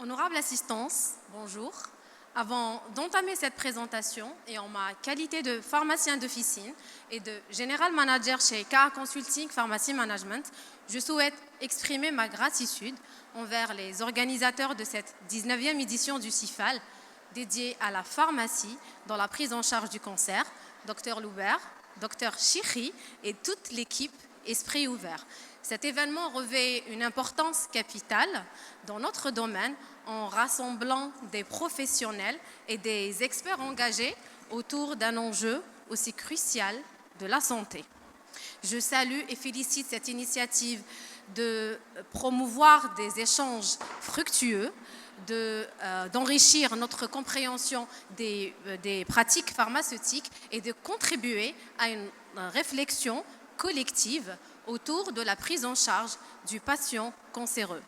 Honorable assistance, bonjour. Avant d'entamer cette présentation et en ma qualité de pharmacien d'officine et de General Manager chez KA Consulting Pharmacy Management, je souhaite exprimer ma gratitude envers les organisateurs de cette 19e édition du CIFAL dédiée à la pharmacie dans la prise en charge du cancer, Dr Loubert, Dr Chikhi et toute l'équipe Esprit Ouvert. Cet événement revêt une importance capitale dans notre domaine en rassemblant des professionnels et des experts engagés autour d'un enjeu aussi crucial de la santé. Je salue et félicite cette initiative de promouvoir des échanges fructueux, d'enrichir notre compréhension des pratiques pharmaceutiques et de contribuer à une réflexion collective autour de la prise en charge du patient cancéreux.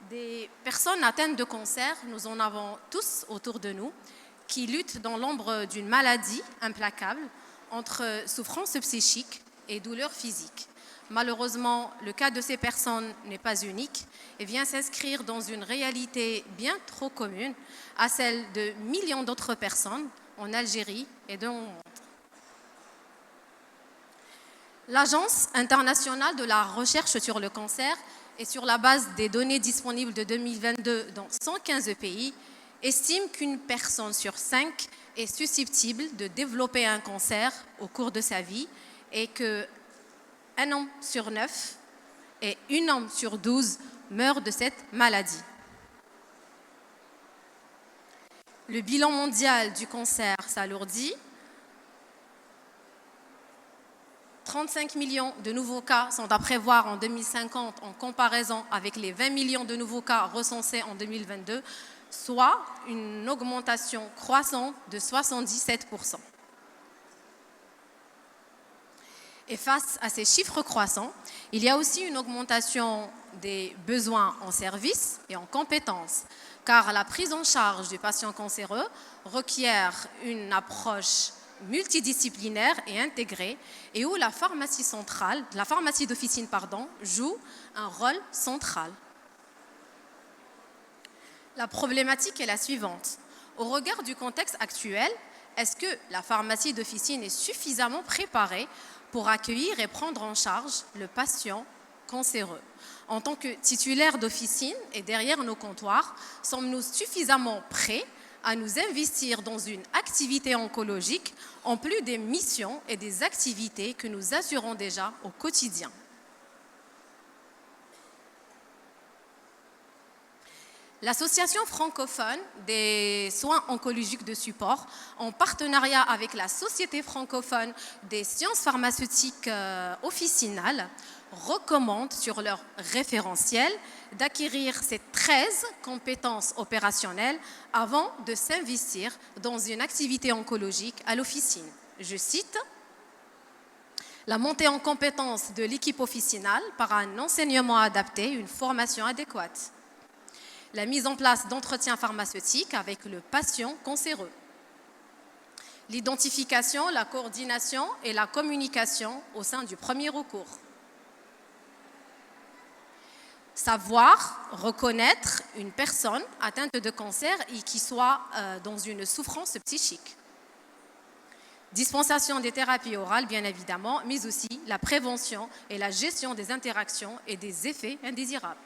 Des personnes atteintes de cancer, nous en avons tous autour de nous, qui luttent dans l'ombre d'une maladie implacable entre souffrance psychique et douleur physique. Malheureusement, le cas de ces personnes n'est pas unique et vient s'inscrire dans une réalité bien trop commune à celle de millions d'autres personnes en Algérie et dans le monde. L'Agence internationale de la recherche sur le cancer et sur la base des données disponibles de 2022 dans 115 pays, estime qu'une personne sur 5 est susceptible de développer un cancer au cours de sa vie et qu'un homme sur 9 et une homme sur 12 meurt de cette maladie. Le bilan mondial du cancer s'alourdit. 35 millions de nouveaux cas sont à prévoir en 2050 en comparaison avec les 20 millions de nouveaux cas recensés en 2022, soit une augmentation croissante de 77%. Et face à ces chiffres croissants, il y a aussi une augmentation des besoins en services et en compétences, car la prise en charge du patient cancéreux requiert une approche multidisciplinaire et intégrée et où la pharmacie d'officine joue un rôle central. La problématique est la suivante. Au regard du contexte actuel, est-ce que la pharmacie d'officine est suffisamment préparée pour accueillir et prendre en charge le patient cancéreux? En tant que titulaire d'officine et derrière nos comptoirs, sommes-nous suffisamment prêts à nous investir dans une activité oncologique en plus des missions et des activités que nous assurons déjà au quotidien? L'Association francophone des soins oncologiques de support, en partenariat avec la Société francophone des sciences pharmaceutiques officinales, recommande sur leur référentiel d'acquérir ces 13 compétences opérationnelles avant de s'investir dans une activité oncologique à l'officine. Je cite: la montée en compétences de l'équipe officinale par un enseignement adapté, une formation adéquate. La mise en place d'entretiens pharmaceutiques avec le patient cancéreux. L'identification, la coordination et la communication au sein du premier recours. Savoir reconnaître une personne atteinte de cancer et qui soit dans une souffrance psychique. Dispensation des thérapies orales, bien évidemment, mais aussi la prévention et la gestion des interactions et des effets indésirables.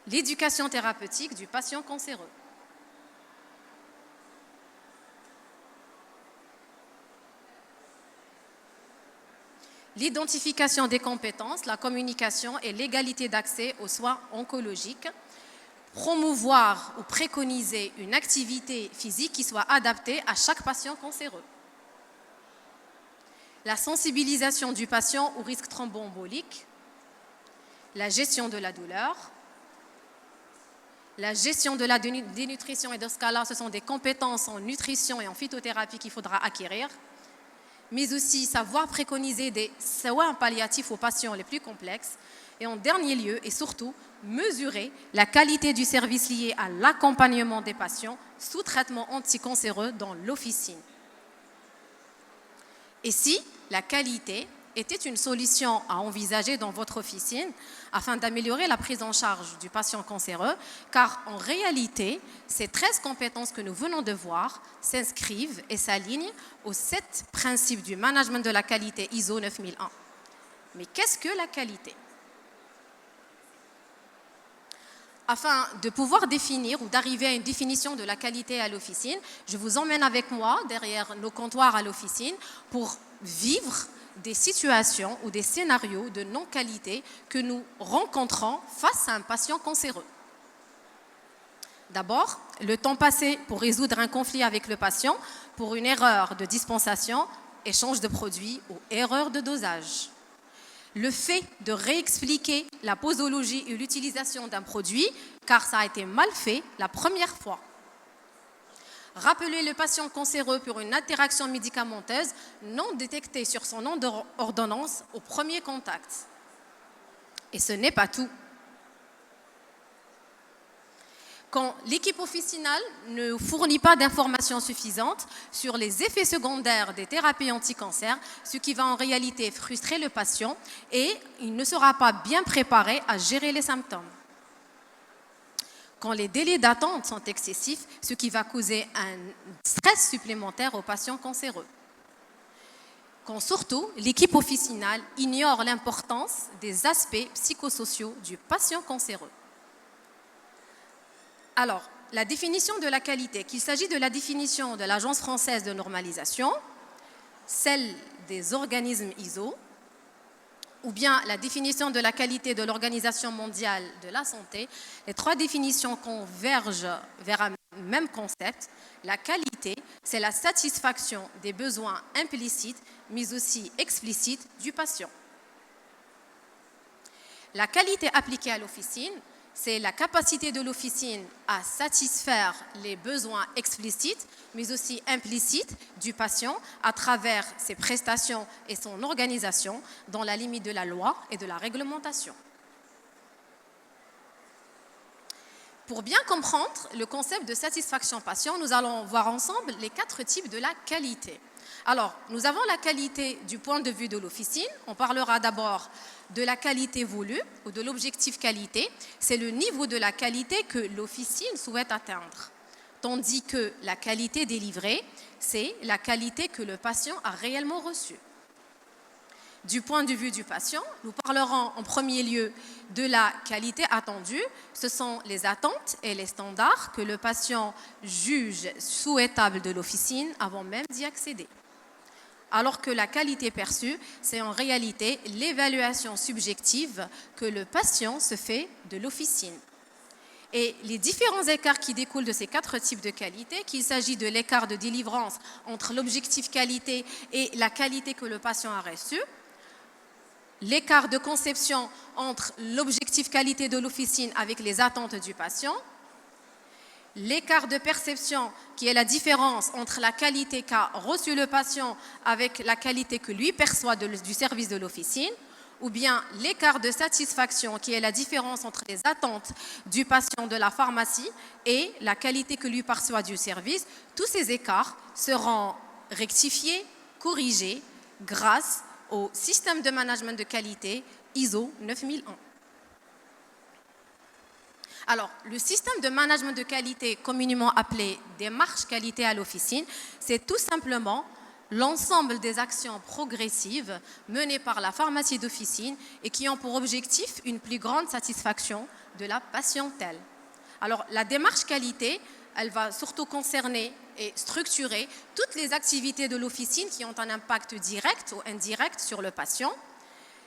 L'éducation thérapeutique du patient cancéreux. L'identification des compétences, la communication et l'égalité d'accès aux soins oncologiques. Promouvoir ou préconiser une activité physique qui soit adaptée à chaque patient cancéreux. La sensibilisation du patient au risque thromboembolique. La gestion de la douleur. La gestion de la dénutrition et de ce cas-là, ce sont des compétences en nutrition et en phytothérapie qu'il faudra acquérir, mais aussi savoir préconiser des soins palliatifs aux patients les plus complexes et en dernier lieu et surtout, mesurer la qualité du service lié à l'accompagnement des patients sous traitement anticancéreux dans l'officine. Et si la qualité était une solution à envisager dans votre officine afin d'améliorer la prise en charge du patient cancéreux, car en réalité, ces 13 compétences que nous venons de voir s'inscrivent et s'alignent aux 7 principes du management de la qualité ISO 9001. Mais qu'est-ce que la qualité ? Afin de pouvoir définir ou d'arriver à une définition de la qualité à l'officine, je vous emmène avec moi derrière nos comptoirs à l'officine pour vivre des situations ou des scénarios de non-qualité que nous rencontrons face à un patient cancéreux. D'abord, le temps passé pour résoudre un conflit avec le patient pour une erreur de dispensation, échange de produits ou erreur de dosage. Le fait de réexpliquer la posologie et l'utilisation d'un produit, car ça a été mal fait la première fois. Rappeler le patient cancéreux pour une interaction médicamenteuse non détectée sur son ordonnance au premier contact. Et ce n'est pas tout. Quand l'équipe officinale ne fournit pas d'informations suffisantes sur les effets secondaires des thérapies anti-cancer, ce qui va en réalité frustrer le patient et il ne sera pas bien préparé à gérer les symptômes. Quand les délais d'attente sont excessifs, ce qui va causer un stress supplémentaire aux patients cancéreux. Quand surtout, l'équipe officinale ignore l'importance des aspects psychosociaux du patient cancéreux. Alors, la définition de la qualité, qu'il s'agit de la définition de l'Agence française de normalisation, celle des organismes ISO, ou bien la définition de la qualité de l'Organisation mondiale de la santé, les 3 définitions convergent vers un même concept. La qualité, c'est la satisfaction des besoins implicites, mais aussi explicites du patient. La qualité appliquée à l'officine, c'est la capacité de l'officine à satisfaire les besoins explicites, mais aussi implicites du patient à travers ses prestations et son organisation dans la limite de la loi et de la réglementation. Pour bien comprendre le concept de satisfaction patient, nous allons voir ensemble les 4 types de la qualité. Alors, nous avons la qualité du point de vue de l'officine. On parlera d'abord de la qualité voulue ou de l'objectif qualité. C'est le niveau de la qualité que l'officine souhaite atteindre. Tandis que la qualité délivrée, c'est la qualité que le patient a réellement reçue. Du point de vue du patient, nous parlerons en premier lieu de la qualité attendue. Ce sont les attentes et les standards que le patient juge souhaitables de l'officine avant même d'y accéder. Alors que la qualité perçue, c'est en réalité l'évaluation subjective que le patient se fait de l'officine. Et les différents écarts qui découlent de ces 4 types de qualité, qu'il s'agit de l'écart de délivrance entre l'objectif qualité et la qualité que le patient a reçue, l'écart de conception entre l'objectif qualité de l'officine avec les attentes du patient, l'écart de perception qui est la différence entre la qualité qu'a reçue le patient avec la qualité que lui perçoit du service de l'officine, ou bien l'écart de satisfaction qui est la différence entre les attentes du patient de la pharmacie et la qualité que lui perçoit du service. Tous ces écarts seront rectifiés, corrigés grâce au système de management de qualité ISO 9001. Alors, le système de management de qualité, communément appelé démarche qualité à l'officine, c'est tout simplement l'ensemble des actions progressives menées par la pharmacie d'officine et qui ont pour objectif une plus grande satisfaction de la patientèle. Alors, la démarche qualité, elle va surtout concerner et structurer toutes les activités de l'officine qui ont un impact direct ou indirect sur le patient.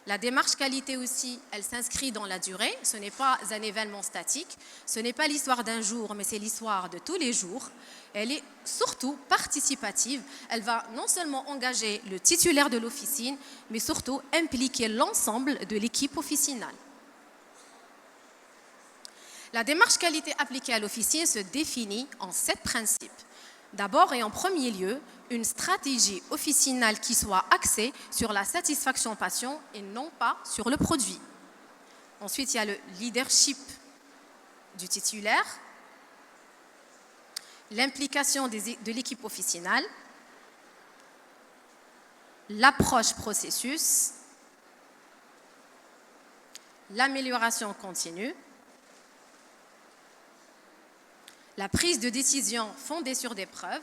La démarche qualité aussi, elle s'inscrit dans la durée. Ce n'est pas un événement statique. Ce n'est pas l'histoire d'un jour, mais c'est l'histoire de tous les jours. Elle est surtout participative. Elle va non seulement engager le titulaire de l'officine, mais surtout impliquer l'ensemble de l'équipe officinale. La démarche qualité appliquée à l'officine se définit en 7 principes. D'abord et en premier lieu, une stratégie officinale qui soit axée sur la satisfaction patient et non pas sur le produit. Ensuite, il y a le leadership du titulaire, l'implication de l'équipe officinale, l'approche processus l'amélioration continue, la prise de décision fondée sur des preuves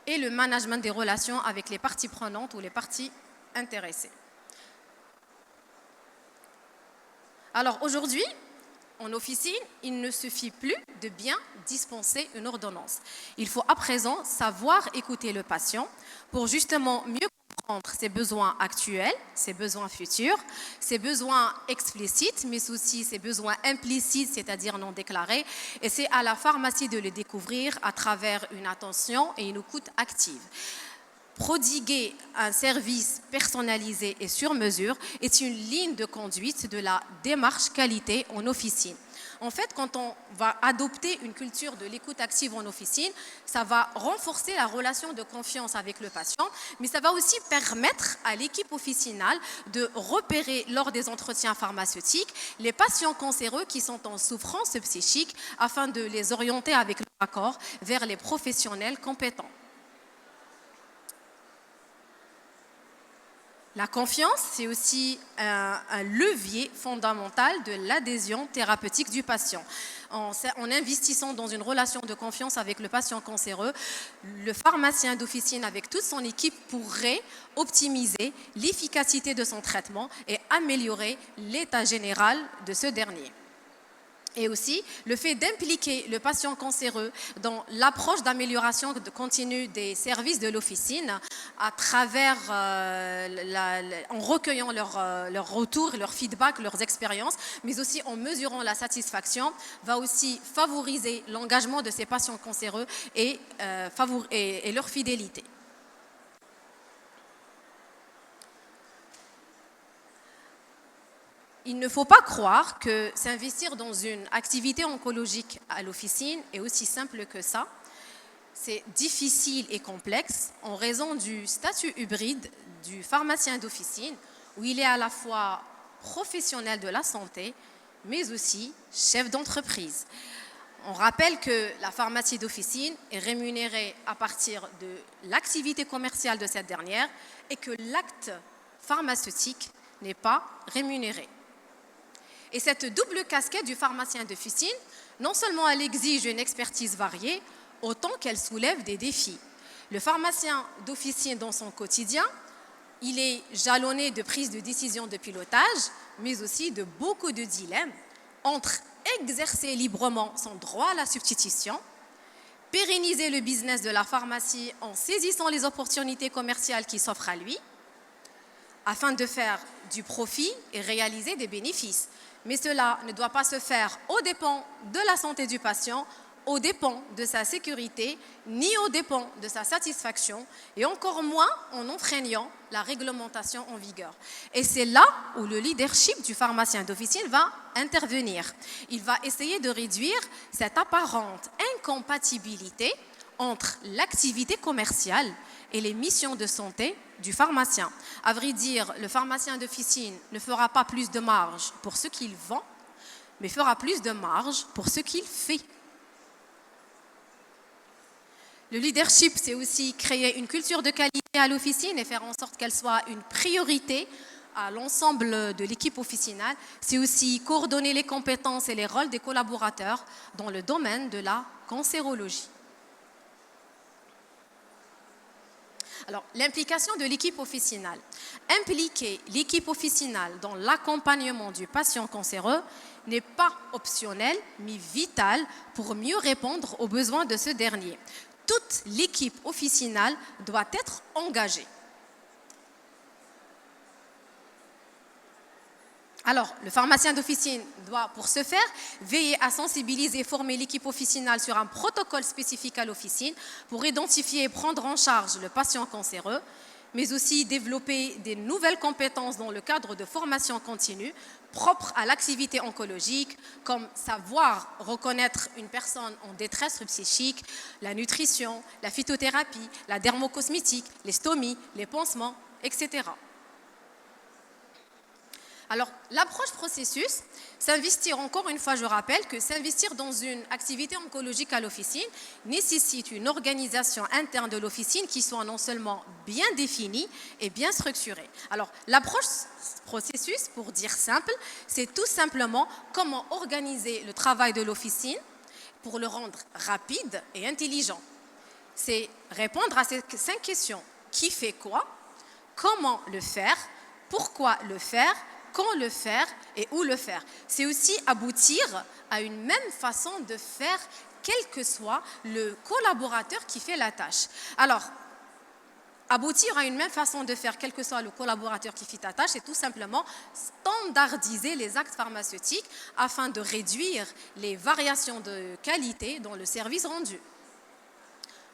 et le management des relations avec les parties prenantes ou les parties intéressées. Alors aujourd'hui, en officine, il ne suffit plus de bien dispenser une ordonnance. Il faut à présent savoir écouter le patient pour justement mieux comprendre ses besoins actuels, ses besoins futurs, ses besoins explicites, mais aussi ses besoins implicites, c'est-à-dire non déclarés. Et c'est à la pharmacie de les découvrir à travers une attention et une écoute active. Prodiguer un service personnalisé et sur mesure est une ligne de conduite de la démarche qualité en officine. En fait, quand on va adopter une culture de l'écoute active en officine, ça va renforcer la relation de confiance avec le patient, mais ça va aussi permettre à l'équipe officinale de repérer lors des entretiens pharmaceutiques les patients cancéreux qui sont en souffrance psychique afin de les orienter avec leur accord vers les professionnels compétents. La confiance, c'est aussi un levier fondamental de l'adhésion thérapeutique du patient. En investissant dans une relation de confiance avec le patient cancéreux, le pharmacien d'officine avec toute son équipe pourrait optimiser l'efficacité de son traitement et améliorer l'état général de ce dernier. Et aussi, le fait d'impliquer le patient cancéreux dans l'approche d'amélioration continue des services de l'officine à travers, en recueillant leurs retours, leurs feedbacks, leurs expériences, mais aussi en mesurant la satisfaction, va aussi favoriser l'engagement de ces patients cancéreux et leur fidélité. Il ne faut pas croire que s'investir dans une activité oncologique à l'officine est aussi simple que ça. C'est difficile et complexe en raison du statut hybride du pharmacien d'officine, où il est à la fois professionnel de la santé, mais aussi chef d'entreprise. On rappelle que la pharmacie d'officine est rémunérée à partir de l'activité commerciale de cette dernière et que l'acte pharmaceutique n'est pas rémunéré. Et cette double casquette du pharmacien d'officine, non seulement elle exige une expertise variée, autant qu'elle soulève des défis. Le pharmacien d'officine dans son quotidien, il est jalonné de prises de décision de pilotage, mais aussi de beaucoup de dilemmes entre exercer librement son droit à la substitution, pérenniser le business de la pharmacie en saisissant les opportunités commerciales qui s'offrent à lui, afin de faire du profit et réaliser des bénéfices. Mais cela ne doit pas se faire aux dépens de la santé du patient, aux dépens de sa sécurité, ni aux dépens de sa satisfaction, et encore moins en enfreignant la réglementation en vigueur. Et c'est là où le leadership du pharmacien d'officine va intervenir. Il va essayer de réduire cette apparente incompatibilité entre l'activité commerciale et les missions de santé du pharmacien. À vrai dire, le pharmacien d'officine ne fera pas plus de marge pour ce qu'il vend, mais fera plus de marge pour ce qu'il fait. Le leadership, c'est aussi créer une culture de qualité à l'officine et faire en sorte qu'elle soit une priorité à l'ensemble de l'équipe officinale. C'est aussi coordonner les compétences et les rôles des collaborateurs dans le domaine de la cancérologie. Alors, l'implication de l'équipe officinale. Impliquer l'équipe officinale dans l'accompagnement du patient cancéreux n'est pas optionnel, mais vital pour mieux répondre aux besoins de ce dernier. Toute l'équipe officinale doit être engagée. Alors, le pharmacien d'officine doit, pour ce faire, veiller à sensibiliser et former l'équipe officinale sur un protocole spécifique à l'officine pour identifier et prendre en charge le patient cancéreux, mais aussi développer des nouvelles compétences dans le cadre de formation continue propres à l'activité oncologique, comme savoir reconnaître une personne en détresse psychique, la nutrition, la phytothérapie, la dermocosmétique, les stomies, les pansements, etc. Alors, l'approche processus, s'investir, encore une fois, je rappelle que s'investir dans une activité oncologique à l'officine nécessite une organisation interne de l'officine qui soit non seulement bien définie et bien structurée. Alors, l'approche processus, pour dire simple, c'est tout simplement comment organiser le travail de l'officine pour le rendre rapide et intelligent. C'est répondre à ces 5 questions. Qui fait quoi? Comment le faire? Pourquoi le faire? Quand le faire et où le faire. C'est aussi aboutir à une même façon de faire, quel que soit le collaborateur qui fait la tâche. Alors, aboutir à une même façon de faire, quel que soit le collaborateur qui fait la tâche, c'est tout simplement standardiser les actes pharmaceutiques afin de réduire les variations de qualité dans le service rendu.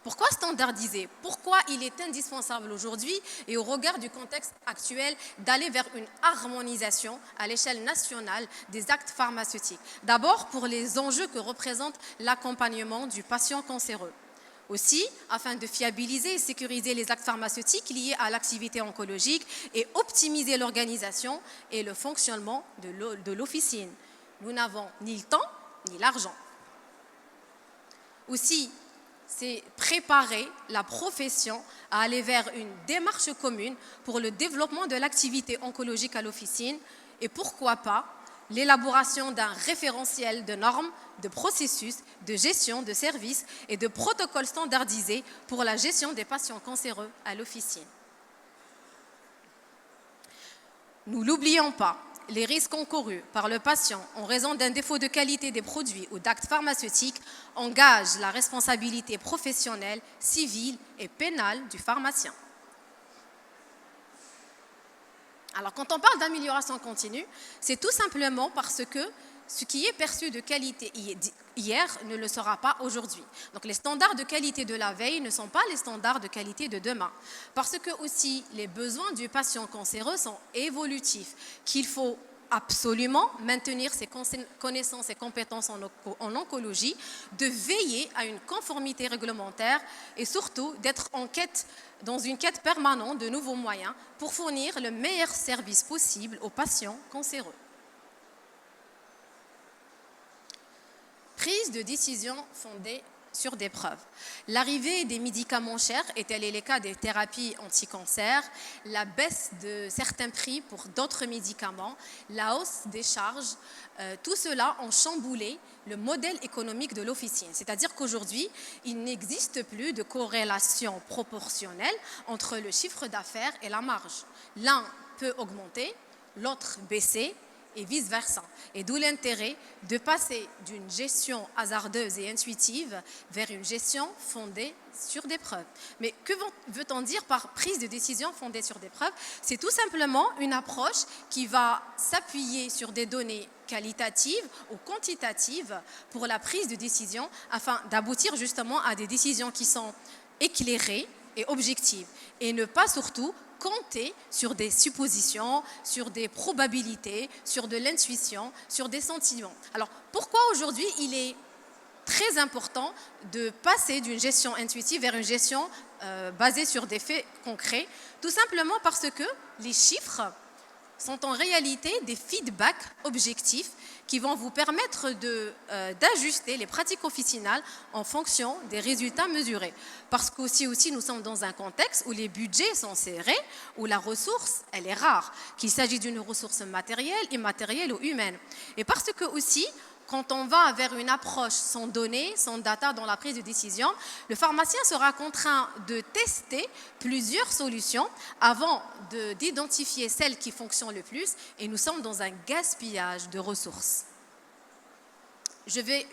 Pourquoi standardiser? Pourquoi il est indispensable aujourd'hui et au regard du contexte actuel d'aller vers une harmonisation à l'échelle nationale des actes pharmaceutiques? D'abord pour les enjeux que représente l'accompagnement du patient cancéreux. Aussi, afin de fiabiliser et sécuriser les actes pharmaceutiques liés à l'activité oncologique et optimiser l'organisation et le fonctionnement de l'officine. Nous n'avons ni le temps ni l'argent. Aussi, c'est préparer la profession à aller vers une démarche commune pour le développement de l'activité oncologique à l'officine et pourquoi pas l'élaboration d'un référentiel de normes, de processus, de gestion de services et de protocoles standardisés pour la gestion des patients cancéreux à l'officine. Nous l'oublions pas. Les risques encourus par le patient en raison d'un défaut de qualité des produits ou d'actes pharmaceutiques engagent la responsabilité professionnelle, civile et pénale du pharmacien. Alors, quand on parle d'amélioration continue, c'est tout simplement parce que ce qui est perçu de qualité hier ne le sera pas aujourd'hui. Donc, les standards de qualité de la veille ne sont pas les standards de qualité de demain. Parce que aussi, les besoins du patient cancéreux sont évolutifs, qu'il faut absolument maintenir ses connaissances et compétences en oncologie, de veiller à une conformité réglementaire et surtout d'être dans une quête permanente de nouveaux moyens pour fournir le meilleur service possible aux patients cancéreux. Prise de décision fondée sur des preuves. L'arrivée des médicaments chers, et tel est le cas des thérapies anti-cancer, la baisse de certains prix pour d'autres médicaments, la hausse des charges, tout cela ont chamboulé le modèle économique de l'officine. C'est-à-dire qu'aujourd'hui, il n'existe plus de corrélation proportionnelle entre le chiffre d'affaires et la marge. L'un peut augmenter, l'autre baisser, et vice-versa. Et d'où l'intérêt de passer d'une gestion hasardeuse et intuitive vers une gestion fondée sur des preuves. Mais que veut-on dire par prise de décision fondée sur des preuves? C'est tout simplement une approche qui va s'appuyer sur des données qualitatives ou quantitatives pour la prise de décision afin d'aboutir justement à des décisions qui sont éclairées et objectives et ne pas surtout compter sur des suppositions, sur des probabilités, sur de l'intuition, sur des sentiments. Alors, pourquoi aujourd'hui il est très important de passer d'une gestion intuitive vers une gestion basée sur des faits concrets? Tout simplement parce que les chiffres sont en réalité des feedbacks objectifs qui vont vous permettre d'ajuster les pratiques officinales en fonction des résultats mesurés. Parce qu'aussi nous sommes dans un contexte où les budgets sont serrés, où la ressource, elle est rare, qu'il s'agit d'une ressource matérielle, immatérielle ou humaine. Et parce que aussi, quand on va vers une approche sans données, sans data dans la prise de décision, le pharmacien sera contraint de tester plusieurs solutions avant d'identifier celle qui fonctionne le plus et nous sommes dans un gaspillage de ressources. Je vais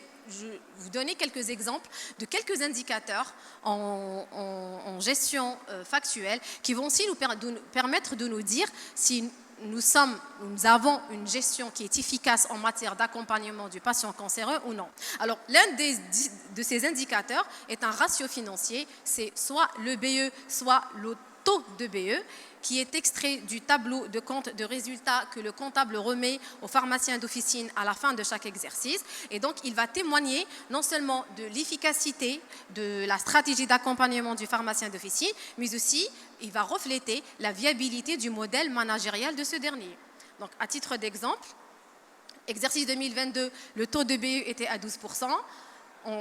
vous donner quelques exemples de quelques indicateurs en gestion factuelle qui vont aussi nous permettre de nous dire si nous avons une gestion qui est efficace en matière d'accompagnement du patient cancéreux ou non. Alors, l'un de ces indicateurs est un ratio financier, c'est soit le BE, soit le taux de BE, qui est extrait du tableau de compte de résultats que le comptable remet au pharmacien d'officine à la fin de chaque exercice. Et donc, il va témoigner non seulement de l'efficacité de la stratégie d'accompagnement du pharmacien d'officine, mais aussi il va refléter la viabilité du modèle managérial de ce dernier. Donc, à titre d'exemple, exercice 2022, le taux de BE était à 12%.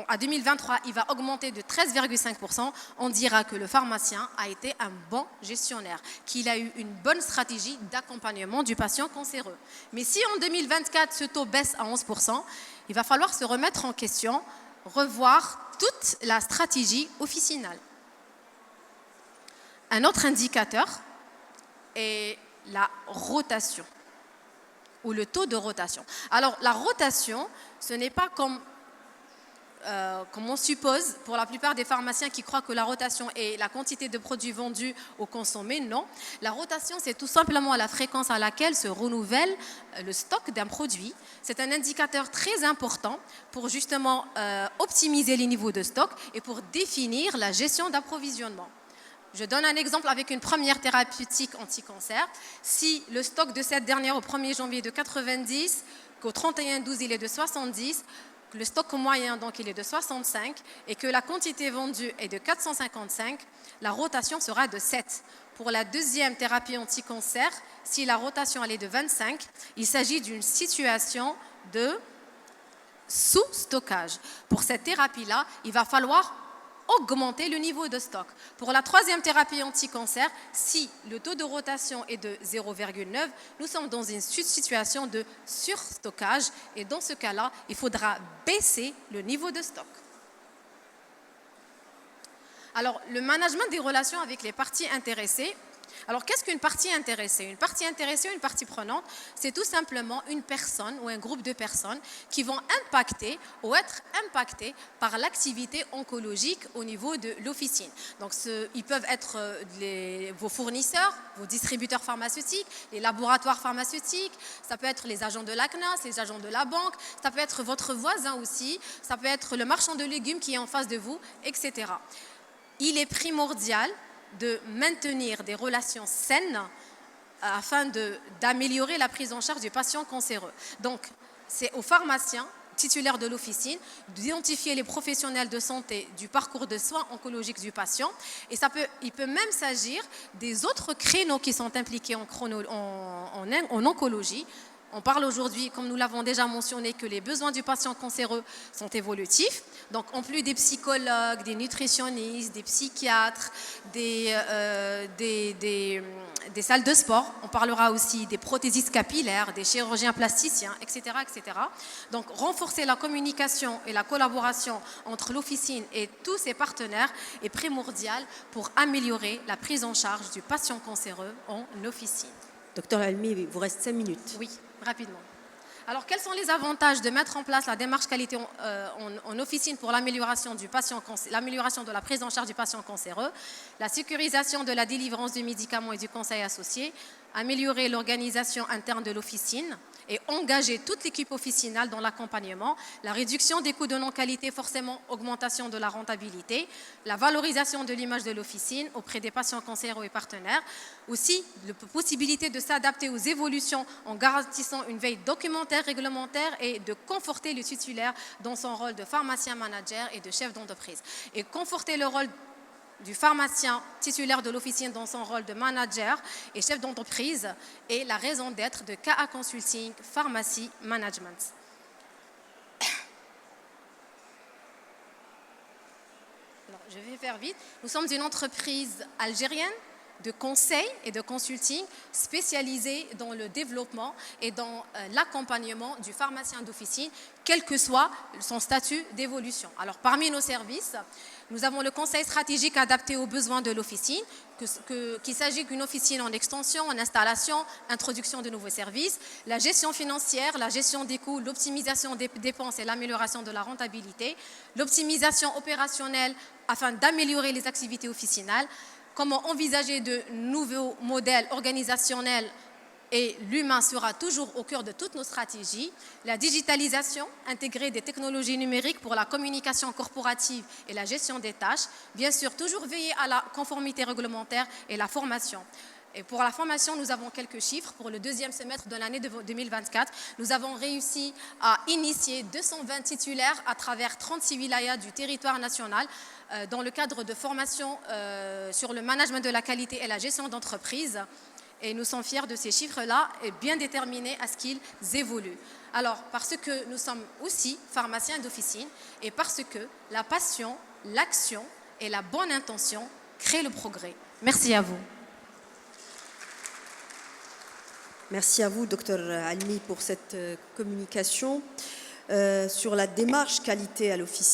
À 2023, il va augmenter de 13,5%. On dira que le pharmacien a été un bon gestionnaire, qu'il a eu une bonne stratégie d'accompagnement du patient cancéreux. Mais si en 2024, ce taux baisse à 11%, il va falloir se remettre en question, revoir toute la stratégie officinale. Un autre indicateur est la rotation ou le taux de rotation. Alors, la rotation, ce n'est pas comme on suppose pour la plupart des pharmaciens qui croient que la rotation est la quantité de produits vendus ou consommés. Non, la rotation, c'est tout simplement la fréquence à laquelle se renouvelle le stock d'un produit. C'est un indicateur très important pour justement optimiser les niveaux de stock et pour définir la gestion d'approvisionnement. Je donne un exemple avec une première thérapeutique anti-cancer. Si le stock de cette dernière au 1er janvier est de 90, qu'au 31-12 il est de 70, le stock moyen donc il est de 65 et que la quantité vendue est de 455, la rotation sera de 7. Pour la deuxième thérapie anti-cancer, si la rotation elle est de 25, il s'agit d'une situation de sous-stockage. Pour cette thérapie-là, il va falloir augmenter le niveau de stock. Pour la troisième thérapie anti-cancer, si le taux de rotation est de 0,9, nous sommes dans une situation de surstockage et dans ce cas-là, il faudra baisser le niveau de stock. Alors, le management des relations avec les parties intéressées. Alors, qu'est-ce qu'une partie intéressée? Une partie intéressée, une partie prenante, c'est tout simplement une personne ou un groupe de personnes qui vont impacter ou être impactées par l'activité oncologique au niveau de l'officine. Donc, ils peuvent être vos fournisseurs, vos distributeurs pharmaceutiques, les laboratoires pharmaceutiques, ça peut être les agents de la CNAS, les agents de la banque, ça peut être votre voisin aussi, ça peut être le marchand de légumes qui est en face de vous, etc. Il est primordial de maintenir des relations saines afin d'améliorer la prise en charge du patient cancéreux. Donc, c'est aux pharmaciens titulaires de l'officine d'identifier les professionnels de santé du parcours de soins oncologiques du patient. Et il peut même s'agir des autres créneaux qui sont impliqués en oncologie. On parle aujourd'hui, comme nous l'avons déjà mentionné, que les besoins du patient cancéreux sont évolutifs. Donc, en plus des psychologues, des nutritionnistes, des psychiatres, des salles de sport, on parlera aussi des prothésistes capillaires, des chirurgiens plasticiens, etc., etc. Donc, renforcer la communication et la collaboration entre l'officine et tous ses partenaires est primordial pour améliorer la prise en charge du patient cancéreux en officine. Docteur Halmi, il vous reste 5 minutes. Oui, rapidement. Alors, quels sont les avantages de mettre en place la démarche qualité en officine pour l'amélioration de la prise en charge du patient cancéreux, la sécurisation de la délivrance du médicament et du conseil associé, améliorer l'organisation interne de l'officine et engager toute l'équipe officinale dans l'accompagnement, la réduction des coûts de non-qualité, forcément augmentation de la rentabilité, la valorisation de l'image de l'officine auprès des patients cancéreux et partenaires, aussi la possibilité de s'adapter aux évolutions en garantissant une veille documentaire, réglementaire et de conforter le titulaire dans son rôle de pharmacien manager et de chef d'entreprise. Et conforter le rôle du pharmacien titulaire de l'officine dans son rôle de manager et chef d'entreprise est la raison d'être de KA Consulting Pharmacy Management. Alors, je vais faire vite. Nous sommes une entreprise algérienne de conseil et de consulting spécialisée dans le développement et dans l'accompagnement du pharmacien d'officine, quel que soit son statut d'évolution. Alors, parmi nos services, nous avons le conseil stratégique adapté aux besoins de l'officine, qu'il s'agit d'une officine en extension, en installation, introduction de nouveaux services, la gestion financière, la gestion des coûts, l'optimisation des dépenses et l'amélioration de la rentabilité, l'optimisation opérationnelle afin d'améliorer les activités officinales, comment envisager de nouveaux modèles organisationnels et l'humain sera toujours au cœur de toutes nos stratégies. La digitalisation, intégrer des technologies numériques pour la communication corporative et la gestion des tâches. Bien sûr, toujours veiller à la conformité réglementaire et la formation. Et pour la formation, nous avons quelques chiffres. Pour le deuxième semestre de l'année 2024, nous avons réussi à initier 220 titulaires à travers 36 wilayas du territoire national dans le cadre de formation sur le management de la qualité et la gestion d'entreprise. Et nous sommes fiers de ces chiffres-là et bien déterminés à ce qu'ils évoluent. Alors, parce que nous sommes aussi pharmaciens d'officine et parce que la passion, l'action et la bonne intention créent le progrès. Merci à vous. Merci à vous, Dr Almi, pour cette communication sur la démarche qualité à l'officine.